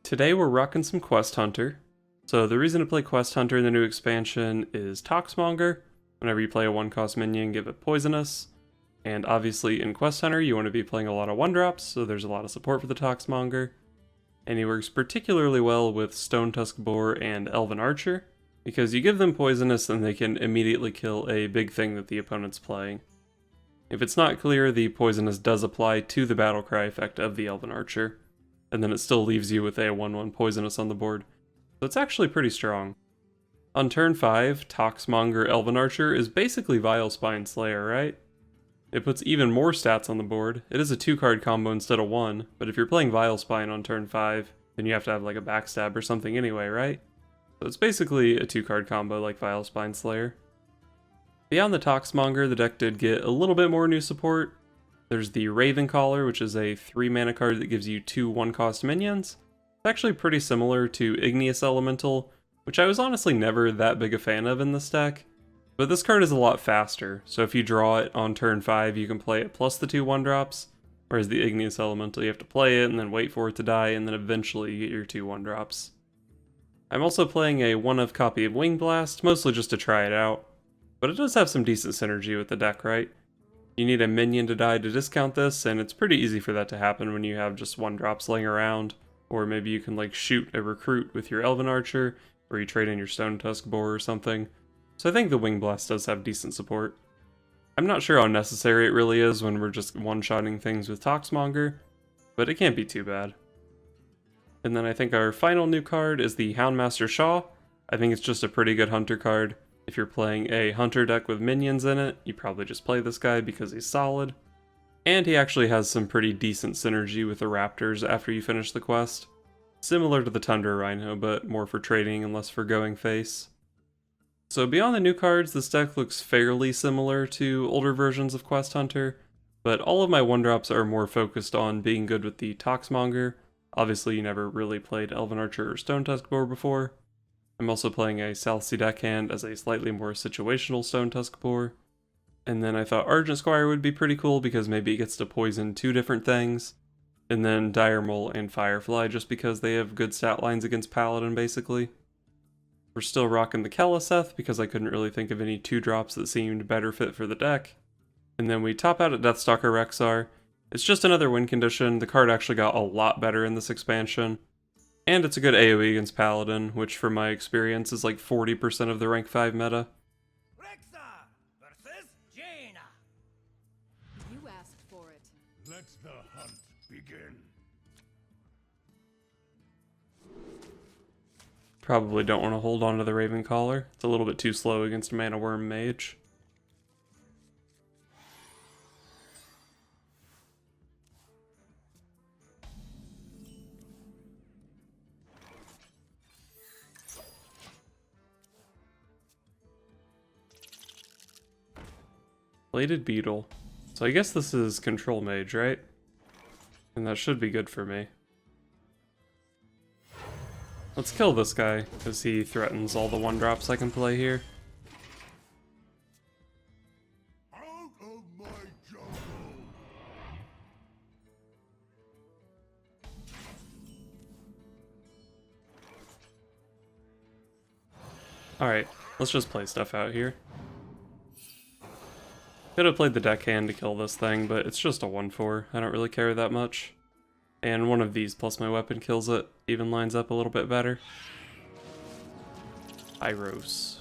Today we're rocking some Quest Hunter. So the reason to play Quest Hunter in the new expansion is Toxmonger. Whenever you play a 1-cost minion, give it Poisonous. And obviously in Quest Hunter you want to be playing a lot of 1-drops, so there's a lot of support for the Toxmonger. And he works particularly well with Stone Tusk Boar and Elven Archer, because you give them Poisonous and they can immediately kill a big thing that the opponent's playing. If it's not clear, the Poisonous does apply to the Battlecry effect of the Elven Archer, and then it still leaves you with a 1/1 Poisonous on the board. So it's actually pretty strong. On turn 5, Toxmonger Elven Archer is basically Vile Spine Slayer, right? It puts even more stats on the board. It is a 2-card combo instead of 1, but if you're playing Vile Spine on turn 5, then you have to have like a backstab or something anyway, right? So it's basically a 2-card combo like Vile Spine Slayer. Beyond the Toxmonger, the deck did get a little bit more new support. There's the Ravencaller, which is a 3-mana card that gives you 2 1-cost minions. It's actually pretty similar to Igneous Elemental, which I was honestly never that big a fan of in this deck. But this card is a lot faster, so if you draw it on turn 5, you can play it plus the 2 1-drops, whereas the Igneous Elemental, you have to play it and then wait for it to die, and then eventually you get your 2 1-drops. I'm also playing a 1-of copy of Wing Blast, mostly just to try it out, but it does have some decent synergy with the deck, right? You need a minion to die to discount this, and it's pretty easy for that to happen when you have just 1-drops laying around, or maybe you can like shoot a recruit with your Elven Archer, or you trade in your Stone Tusk Boar or something. So I think the Wing Blast does have decent support. I'm not sure how necessary it really is when we're just one-shotting things with Toxmonger, but it can't be too bad. And then I think our final new card is the Houndmaster Shaw. I think it's just a pretty good hunter card. If you're playing a hunter deck with minions in it, you probably just play this guy because he's solid. And he actually has some pretty decent synergy with the Raptors after you finish the quest. Similar to the Tundra Rhino, but more for trading and less for going face. So beyond the new cards, this deck looks fairly similar to older versions of Quest Hunter, but all of my 1-drops are more focused on being good with the Toxmonger. Obviously you never really played Elven Archer or Stone Tusk Boar before. I'm also playing a South Sea deckhand as a slightly more situational Stone Tusk Boar. And then I thought Argent Squire would be pretty cool because maybe it gets to poison 2 different things. And then Dire Mole and Firefly just because they have good stat lines against Paladin basically. We're still rocking the Keleseth because I couldn't really think of any 2-drops that seemed better fit for the deck. And then we top out at Deathstalker Rexar. It's just another win condition. The card actually got a lot better in this expansion. And it's a good AoE against Paladin, which from my experience is like 40% of the rank 5 meta. Rexar versus Jaina. You asked for it. Let the hunt begin. Probably don't want to hold on to the Ravencaller. It's a little bit too slow against a Mana Worm Mage. Bladed Beetle. So I guess this is Control Mage, right? And that should be good for me. Let's kill this guy, because he threatens all the 1-drops I can play here. Out of my jungle. Alright, let's just play stuff out here. Could have played the deckhand to kill this thing, but it's just a 1/4. I don't really care that much. And one of these plus my weapon kills it, even lines up a little bit better. Iros.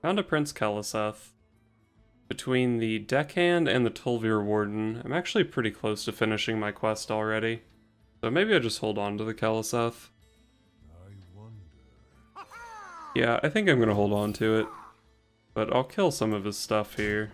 Found a Prince Keleseth. Between the deckhand and the Tol'vir Warden, I'm actually pretty close to finishing my quest already. So maybe I just hold on to the Keleseth. I wonder. Yeah, I think I'm gonna hold on to it. But I'll kill some of his stuff here.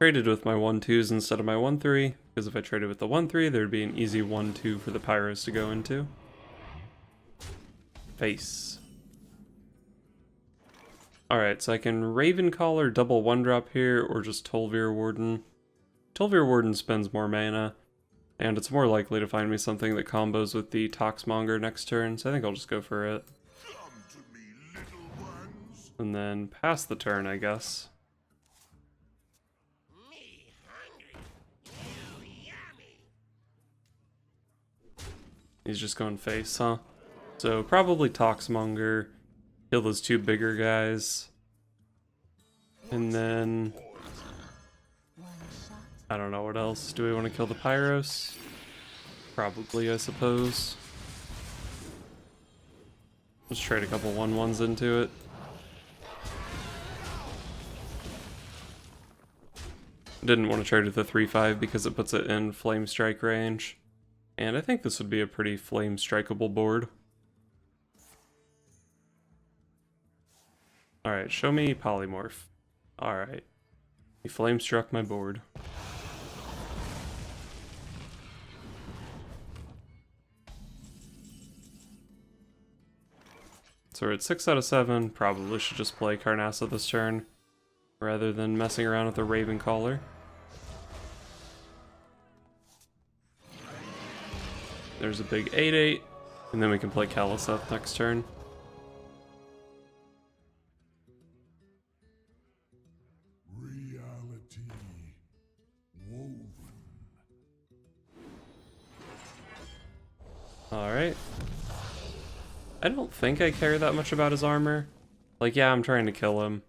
Traded with my 1/2s instead of my 1/3, because if I traded with the 1/3, there'd be an easy 1/2 for the Pyros to go into. Face. Alright, so I can Ravencaller double 1-drop here, or just Tol'vir Warden. Tol'vir Warden spends more mana. And it's more likely to find me something that combos with the Toxmonger next turn, so I think I'll just go for it. Come to me, little ones. And then pass the turn, I guess. Me hungry. You yummy. He's just going face, huh? So probably Toxmonger, kill those two bigger guys. And then I don't know what else. Do we want to kill the Pyros? Probably, I suppose. Let's trade a couple 1/1s into it. Didn't want to trade with the 3/5 because it puts it in Flame Strike range. And I think this would be a pretty Flame Strikeable board. Alright, show me Polymorph. Alright. He Flame Struck my board. So we're at 6 out of 7. Probably should just play Carnassa this turn, rather than messing around with the Ravencaller. There's a big 8/8, and then we can play Kaliseth next turn. Reality woven. Alright. I don't think I care that much about his armor. Like, yeah, I'm trying to kill him.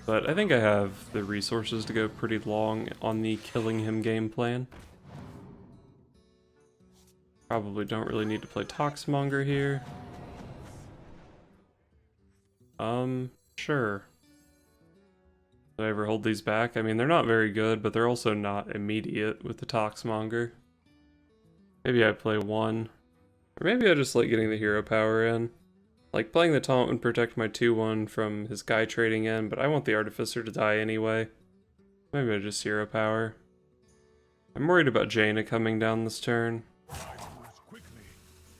But I think I have the resources to go pretty long on the killing him game plan. Probably don't really need to play Toxmonger here. Sure. Do I ever hold these back? I mean, they're not very good, but they're also not immediate with the Toxmonger. Maybe I play one. Or maybe I just like getting the hero power in. Like, playing the taunt would protect my 2/1 from his guy trading in, but I want the Artificer to die anyway. Maybe I just hero power. I'm worried about Jaina coming down this turn.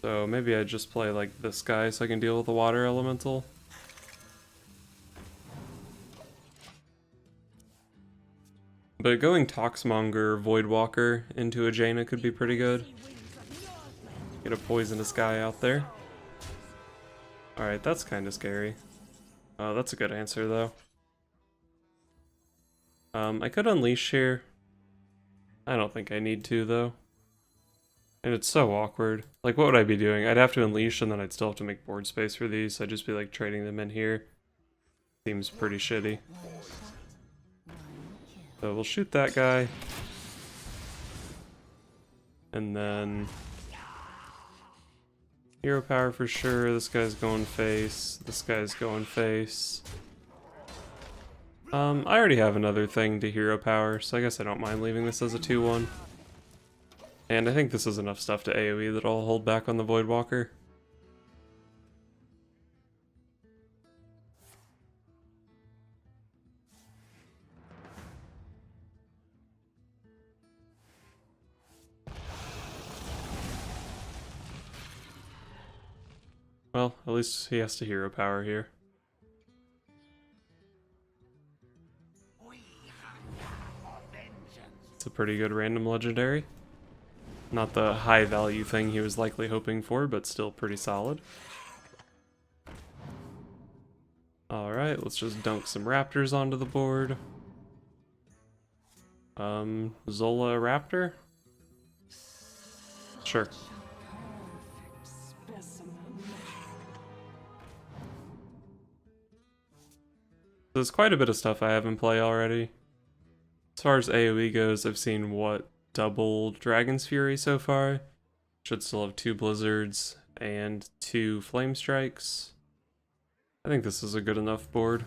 So maybe I just play like this guy so I can deal with the water elemental. But going Toxmonger, Voidwalker into a Jaina could be pretty good. Get a poisonous guy out there. Alright, that's kind of scary. Oh, that's a good answer though. I could Unleash here. I don't think I need to though. And it's so awkward. Like, what would I be doing? I'd have to Unleash and then I'd still have to make board space for these, so I'd just be like trading them in here. Seems pretty shitty. So we'll shoot that guy. And then hero power for sure. This guy's going face. This guy's going face. I already have another thing to hero power, so I guess I don't mind leaving this as a 2/1. And I think this is enough stuff to AoE that I'll hold back on the Voidwalker. Well, at least he has to hero power here. It's a pretty good random legendary. Not the high value thing he was likely hoping for, but still pretty solid. Alright, let's just dunk some raptors onto the board. Zola Raptor? Sure. There's quite a bit of stuff I have in play already. As far as AoE goes, I've seen, what, double Dragon's Fury so far? Should still have 2 Blizzards and 2 Flame Strikes. I think this is a good enough board.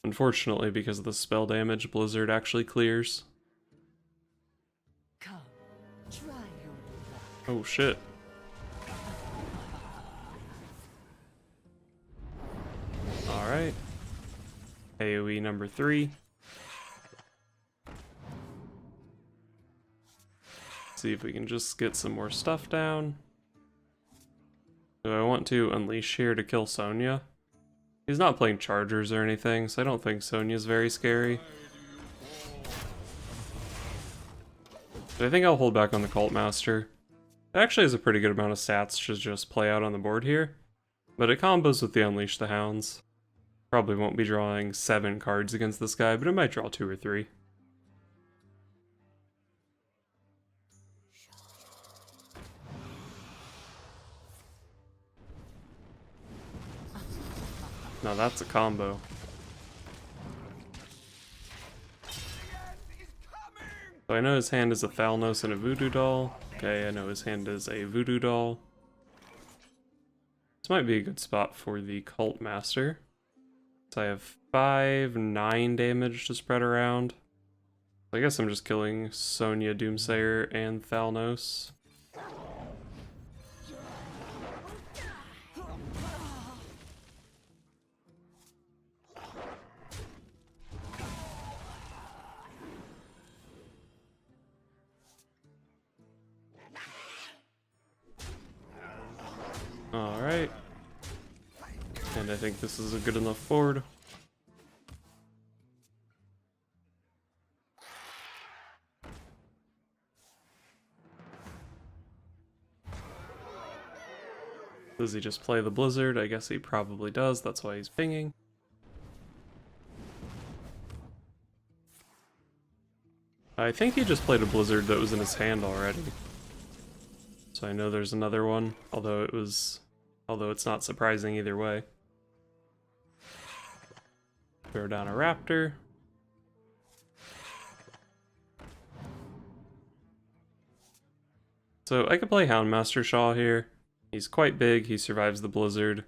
Unfortunately, because of the spell damage, Blizzard actually clears. Come, try your luck. Oh shit. Alright. AoE number 3. See if we can just get some more stuff down. Do I want to Unleash here to kill Sonya? He's not playing Chargers or anything, so I don't think Sonya's very scary. But I think I'll hold back on the Cult Master. It actually has a pretty good amount of stats to just play out on the board here, but it combos with the Unleash the Hounds. Probably won't be drawing 7 cards against this guy, but it might draw 2 or 3. Now that's a combo. So I know his hand is a Thalnos and a Voodoo Doll. Okay, I know his hand is a Voodoo Doll. This might be a good spot for the Cult Master. So I have 5, 9 damage to spread around. I guess I'm just killing Sonya, Doomsayer, and Thalnos. Alright. And I think this is a good enough board. Does he just play the Blizzard? I guess he probably does, that's why he's pinging. I think he just played a Blizzard that was in his hand already. So I know there's another one, although it's not surprising either way. Throw down a Raptor. So I could play Houndmaster Shaw here. He's quite big, he survives the Blizzard,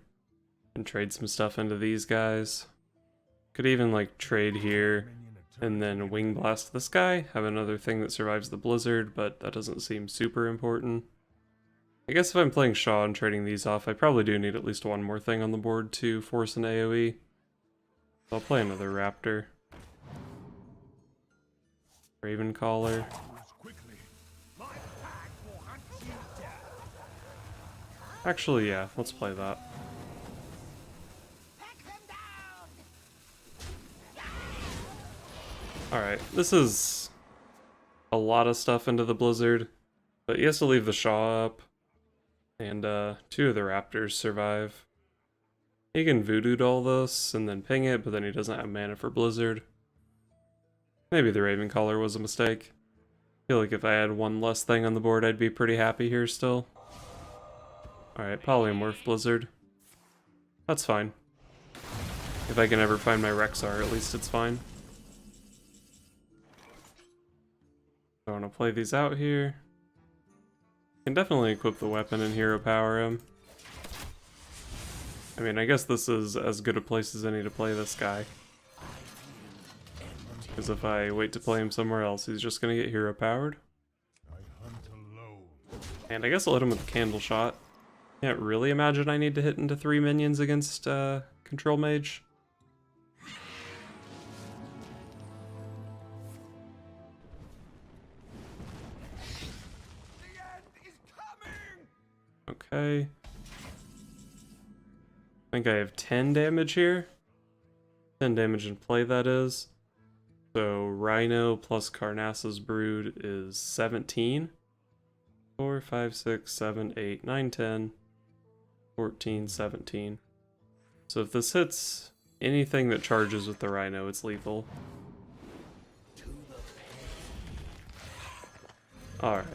and trade some stuff into these guys. Could even like trade here, and then Wing Blast this guy, have another thing that survives the Blizzard, but that doesn't seem super important. I guess if I'm playing Shaw and trading these off, I probably do need at least one more thing on the board to force an AoE. So I'll play another Raptor. Ravencaller. Actually, yeah, let's play that. Alright, this is a lot of stuff into the Blizzard, but he has to leave the Shaw up, and 2 of the Raptors survive. He can Voodoo Doll this and then ping it, but then he doesn't have mana for Blizzard. Maybe the Ravencaller was a mistake. I feel like if I had one less thing on the board, I'd be pretty happy here still. Alright, Polymorph Blizzard. That's fine. If I can ever find my Rexar, at least it's fine. I want to play these out here. Can definitely equip the weapon and hero power him. I mean, I guess this is as good a place as any to play this guy. Because if I wait to play him somewhere else, he's just going to get hero powered. And I guess I'll hit him with the Candle Shot. Can't really imagine I need to hit into 3 minions against Control Mage. Okay. I think I have 10 damage here. 10 damage in play, that is. So Rhino plus Karnassa's Brood is 17. 4, 5, 6, 7, 8, 9, 10, 14, 17. So if this hits anything that charges with the Rhino, it's lethal. Alright.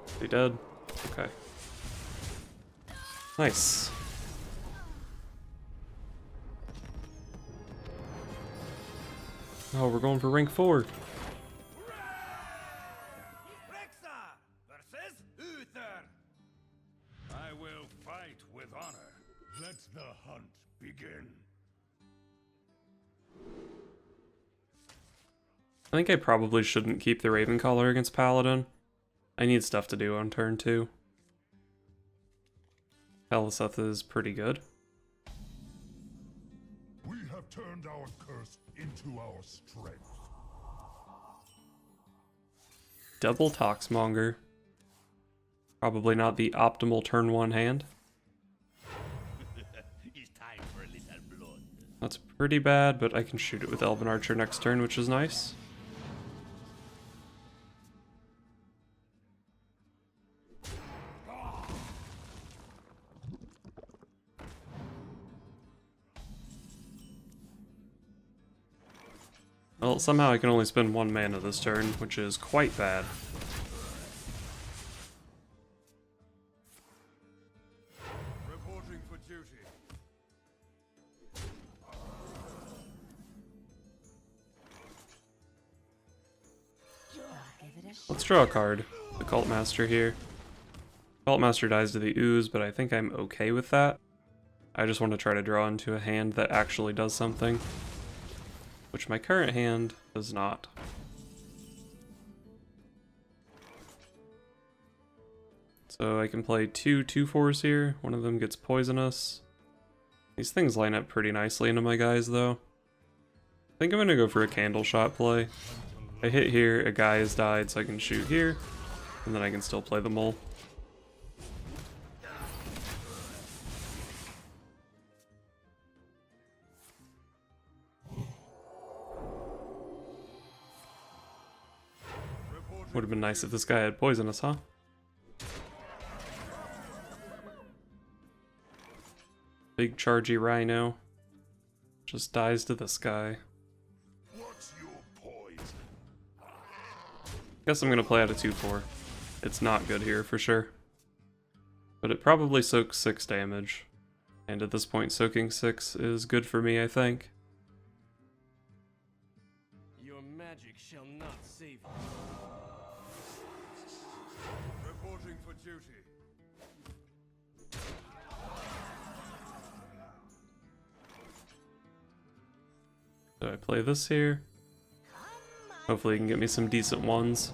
Is he dead? Okay. Nice. Oh, we're going for rank 4. I will fight with honor. Let the hunt begin. I think I probably shouldn't keep the Ravencaller against Paladin. I need stuff to do on turn 2. Eliseth is pretty good. We have turned our curse into our strength. Double Toxmonger. Probably not the optimal turn 1 hand. It's time for a little That's pretty bad, but I can shoot it with Elven Archer next turn, which is nice. Well, somehow I can only spend 1 mana this turn, which is quite bad. Reporting for duty. Give it a shot. Let's draw a card. The Cult Master here. Cult Master dies to the ooze, but I think I'm okay with that. I just want to try to draw into a hand that actually does something, which my current hand does not. So I can play 2 2/4s here. One of them gets poisonous. These things line up pretty nicely into my guys, though. I think I'm going to go for a candle shot play. I hit here, a guy has died, so I can shoot here, and then I can still play the mole. Would have been nice if this guy had poisonous, huh? Big chargy rhino. Just dies to this guy. What's your poison? Guess I'm gonna play out a 2/4. It's not good here for sure. But it probably soaks 6 damage. And at this point, soaking 6 is good for me, I think. Your magic shall not save you. Reporting for duty. So I play this here. Hopefully you can get me some decent ones.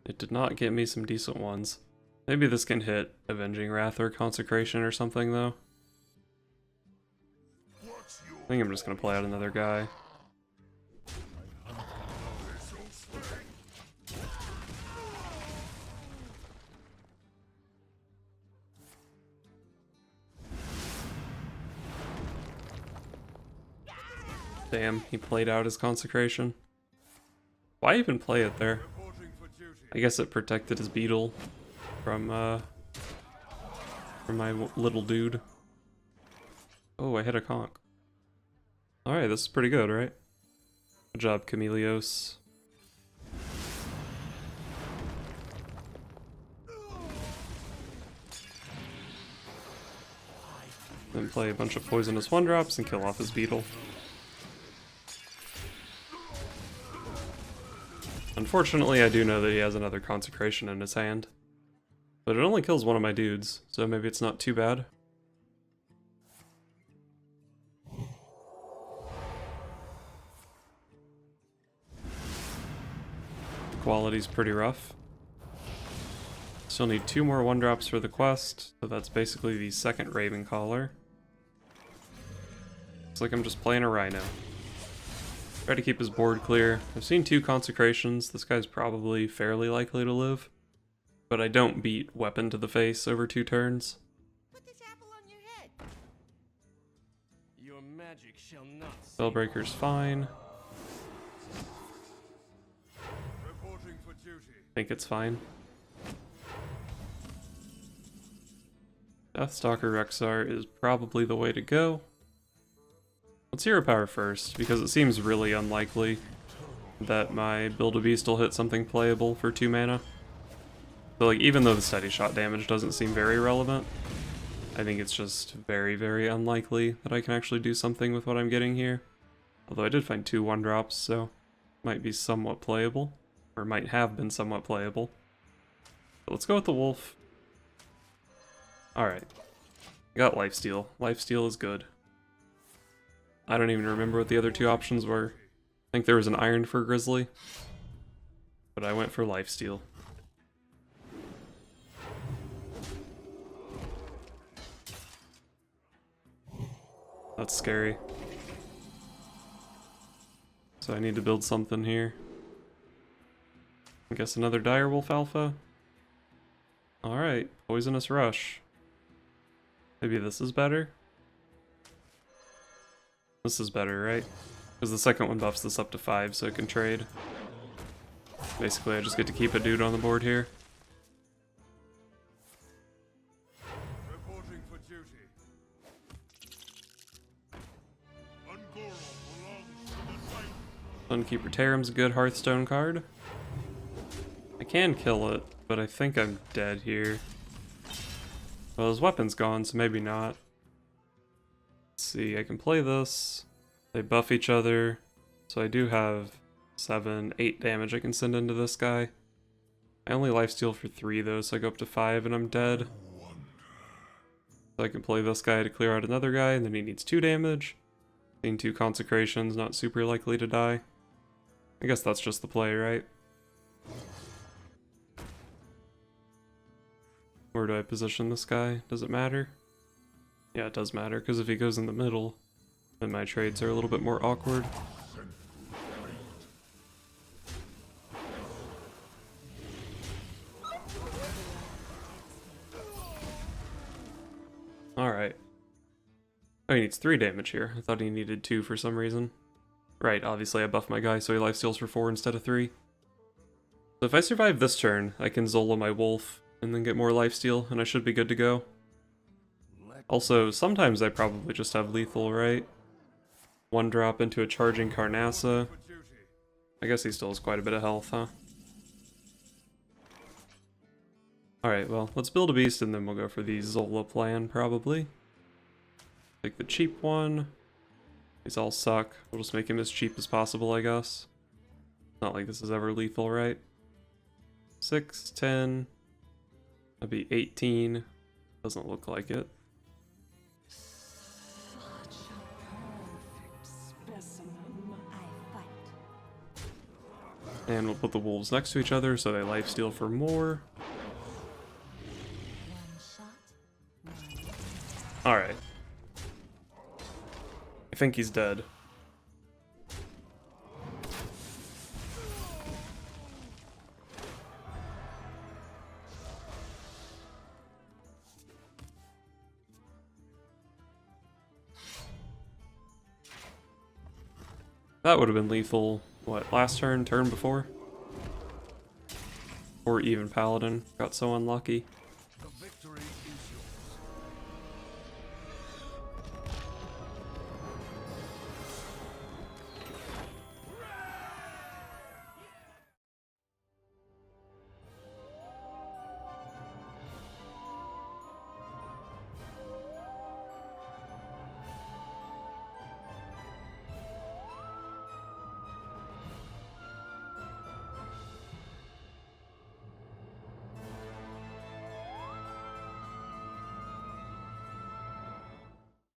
It did not get me some decent ones. Maybe this can hit Avenging Wrath or Consecration or something, though. What's your I think I'm just gonna play out another guy. Damn, he played out his Consecration. Why even play it there? reporting for duty? I guess it protected his beetle from my little dude. Oh, I hit a conch. Alright, this is pretty good, right? Good job, Chameleos. Then play a bunch of poisonous 1-drops and kill off his beetle. Unfortunately, I do know that he has another Consecration in his hand. But it only kills one of my dudes, so maybe it's not too bad. The quality's pretty rough. Still need 2 more 1-drops for the quest, so that's basically the second Raven Caller. Looks like I'm just playing a Rhino. Try to keep his board clear. I've seen 2 Consecrations. This guy's probably fairly likely to live. But I don't beat Weapon to the face over 2 turns. Put this apple on your head. Your magic shall not save Spellbreaker's fine. Reporting for duty. I think it's fine. Deathstalker Rexar is probably the way to go. Let's Hero Power first, because it seems really unlikely that my Build-A-Beast will hit something playable for 2 mana. So like, even though the steady shot damage doesn't seem very relevant, I think it's just very, very unlikely that I can actually do something with what I'm getting here. Although I did find 2 1-drops, so might be somewhat playable. Or might have been somewhat playable. But let's go with the wolf. Alright. I got Lifesteal. Lifesteal is good. I don't even remember what the other 2 options were. I think there was an Iron for Grizzly. But I went for Lifesteal. That's scary. So I need to build something here. I guess another Direwolf Alpha? Alright, Poisonous Rush. Maybe this is better? This is better, right? Because the second one buffs this up to 5, so it can trade. Basically, I just get to keep a dude on the board here. Reporting for duty. Ungoro belongs to the night. Sunkeeper Tarim's a good Hearthstone card. I can kill it, but I think I'm dead here. Well, his weapon's gone, so maybe not. Let's see, I can play this. They buff each other, so I do have 7, 8 damage I can send into this guy. I only lifesteal for 3 though, so I go up to 5 and I'm dead. So I can play this guy to clear out another guy, and then he needs 2 damage. Gain 2 consecrations, not super likely to die. I guess that's just the play, right? Where do I position this guy? Does it matter? Yeah, it does matter, because if he goes in the middle, then my trades are a little bit more awkward. Alright. Oh, he needs 3 damage here. I thought he needed 2 for some reason. Right, obviously I buffed my guy so he lifesteals for 4 instead of 3. So if I survive this turn, I can Zola my wolf and then get more lifesteal, and I should be good to go. Also, sometimes I probably just have lethal, right? 1 drop into a charging Carnassa. I guess he still has quite a bit of health, huh? Alright, well, let's build a beast and then we'll go for the Zola plan, probably. Take the cheap one. These all suck. We'll just make him as cheap as possible, I guess. Not like this is ever lethal, right? 6, 10. That'd be 18. Doesn't look like it. Such a perfect specimen. I fight. And we'll put the wolves next to each other so they lifesteal for more. One shot. Alright. I think he's dead. That would have been lethal, what, last turn, turn before? Or even Paladin got so unlucky.